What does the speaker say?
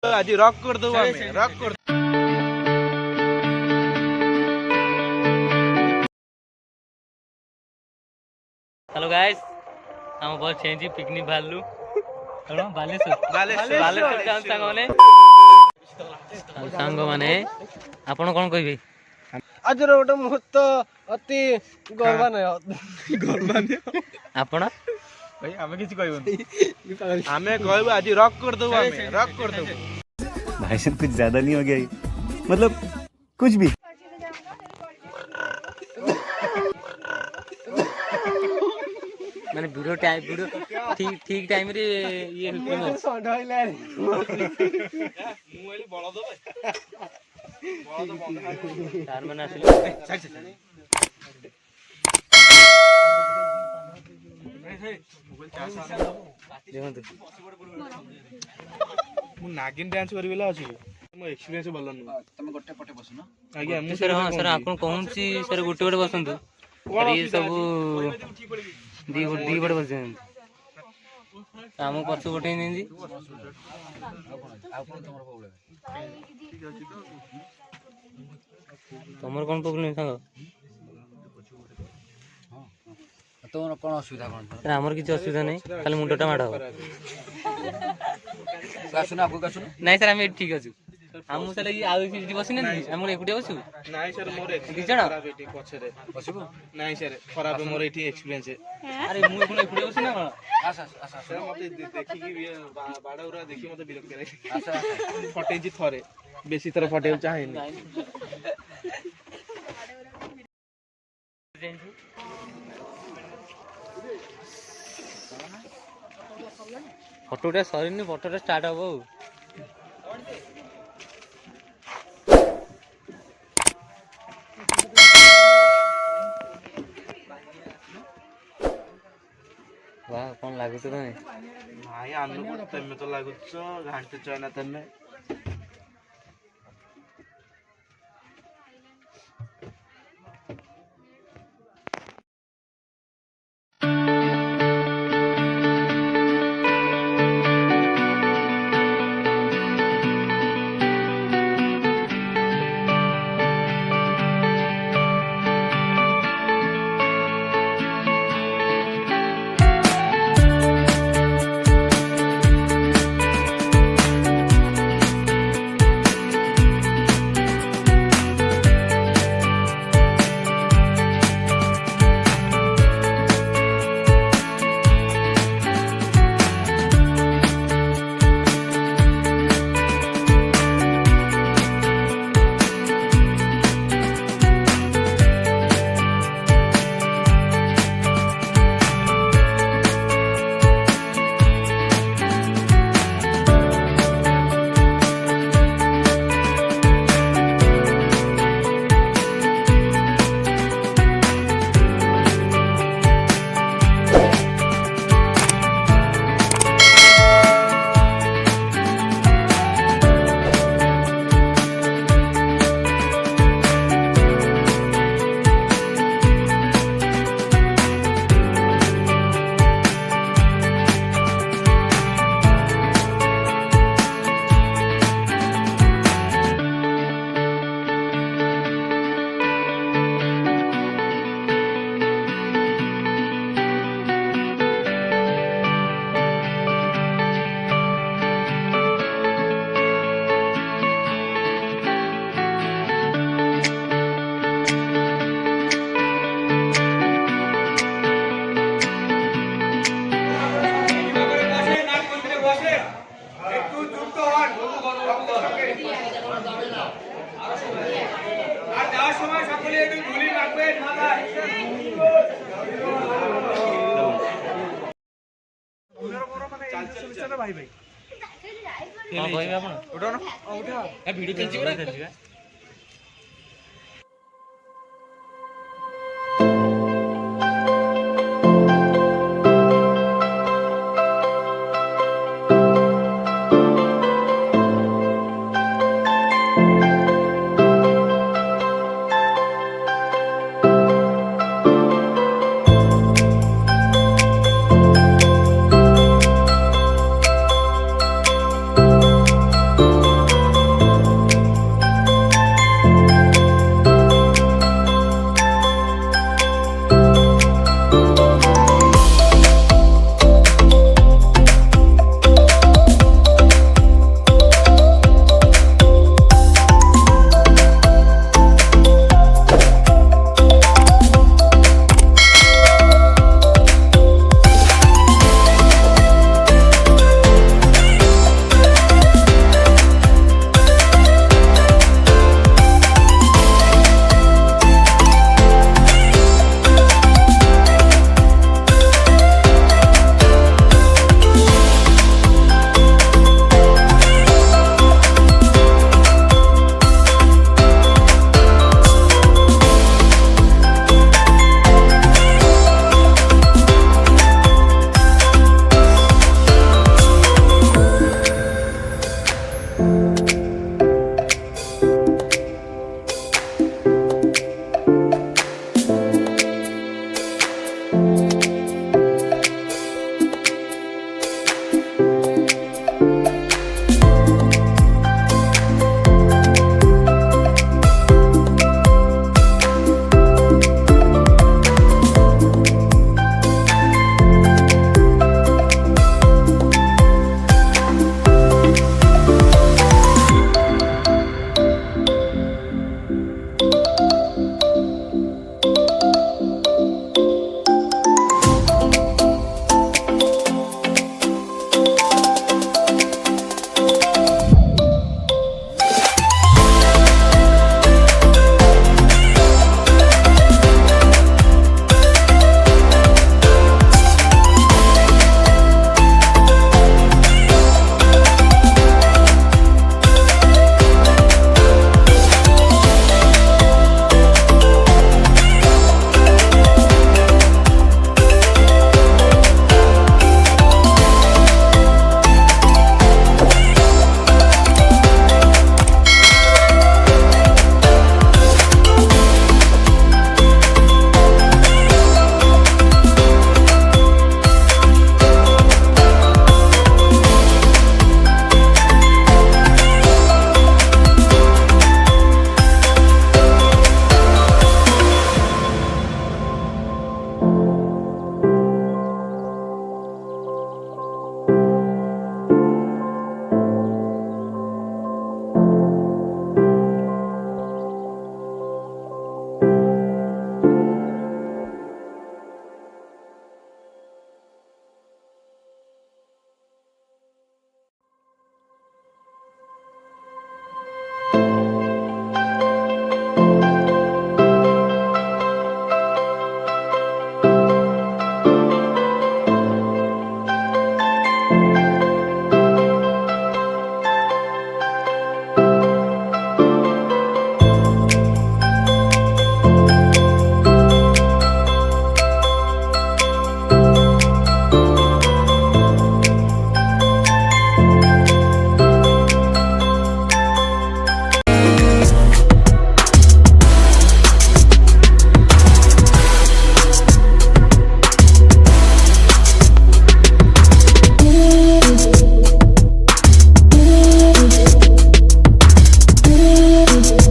आज रॉक कर दो रॉक कर हेलो गाइस हम बहुत चेंजी पिकनिक बाहरलु कौन बालेश्वर सांग माने आपण कोन कहबे आज गोटे मुहूर्त अति गर्वान्वित आपण भाई हमें किसी कहबो हमें कहबो आज रॉक कर दो रॉक कर दो भाई साहब कुछ ज्यादा नहीं हो गया ये? मतलब कुछ भी माने वीडियो ठीक टाइम रे ये तार माने आसिले देखंतु मु नागिन डांस करबिला अछि मो एक्सपीरियंस भलो न तमे गोटे पटे बसनो आगे हमने सर हां सर आपण कहूची सर गोटे गोटे बसंतु और ये सब दी बड़े बसन हम पछ गोटे निंदी तमर कोन प्रॉब्लम सांग तोर कोन असुविधा कोन सर हमर किछ असुविधा नै खाली मुंडटा माडा हो कासुना आपको कासुना नहीं सर हम ठीक अछि हम सर ई आउ सीटी बसिन नै हम एकुटिया बसु नाही सर मोर दिजण खराब एटी पछरे बसबो नाही सर खराब मोर एटी एक्सपीरियंस है अरे मु एकुटिया बसिन ना कोन आसा सर मते देखि कि बाडौरा देखि मते विरक्त करे आसा फटे जी थरे बेसी तरह फटे चाहे नहीं फोटोटा सरीनी फोटोटा स्टार्ट हबो वाह कोन लागु त नै भाई आनु तमे तो लागुछ घांटे चना तमे भाई भाई हां भाई आपण उठो ना उठा ए वीडियो चलची बरा